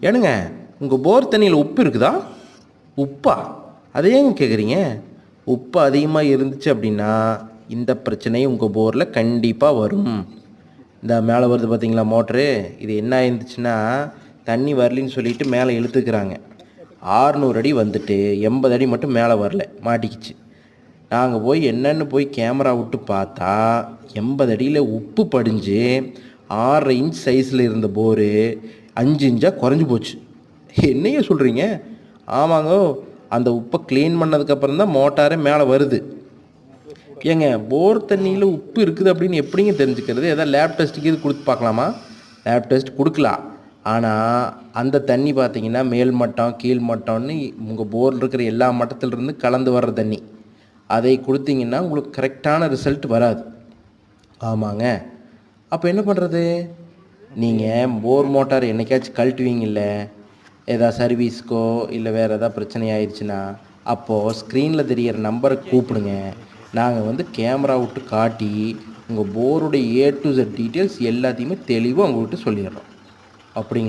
ஏனுங்க, உங்கள் போர் தண்ணியில் உப்பு இருக்குதா? உப்பா? அதை ஏங்க கேட்குறீங்க? உப்பு அதிகமாக இருந்துச்சு அப்படின்னா இந்த பிரச்சனை உங்கள் போரில் கண்டிப்பாக வரும். இந்த மேலே வருது பார்த்தீங்களா மோட்ரு, இது என்ன ஆயிருந்துச்சுன்னா தண்ணி வரலின்னு சொல்லிட்டு மேலே இழுத்துக்கிறாங்க. 600 அடி வந்துட்டு 80 அடி மட்டும் மேலே வரல, மாட்டிக்கிச்சு. நாங்கள் போய் என்னன்னு போய் கேமரா விட்டு பார்த்தா 80 அடியில் உப்பு படிஞ்சு 6 இன்ச் சைஸில் இருந்த போரு 5 இன்ச்சாக குறைஞ்சி போச்சு. என்னைய சொல்கிறீங்க? ஆமாங்க, அந்த உப்பை க்ளீன் பண்ணதுக்கப்புறம் தான் மோட்டாரே மேலே வருது. ஏங்க, போர் தண்ணியில் உப்பு இருக்குது அப்படின்னு எப்படிங்க தெரிஞ்சுக்கிறது? எதாவது லேப் டெஸ்ட்டுக்கு இது கொடுத்து பார்க்கலாமா? லேப் டெஸ்ட் கொடுக்கலாம். ஆனால் அந்த தண்ணி பார்த்தீங்கன்னா மேல் மட்டம் கீழ் மட்டம்னு உங்கள் போரில் இருக்கிற எல்லா மட்டத்திலிருந்து கலந்து வர்ற தண்ணி. அதை கொடுத்தீங்கன்னா உங்களுக்கு கரெக்டான ரிசல்ட் வராது. ஆமாங்க. அப்போ என்ன பண்ணுறது? நீங்கள் போர் மோட்டார் என்னைக்காச்சும் கழட்டுவீங்கல்ல, ஏதாவது சர்வீஸ்க்கோ இல்லை வேறு எதாவது பிரச்சனை ஆயிடுச்சுன்னா, அப்போது ஸ்க்ரீனில் தெரிகிற நம்பரை கூப்பிடுங்க. நாங்கள் வந்து கேமரா விட்டு காட்டி உங்கள் போருடைய A to Z டீட்டெயில்ஸ் எல்லாத்தையுமே தெளிவாக உங்கள்கிட்ட சொல்லிடுறோம். அப்படிங்களா?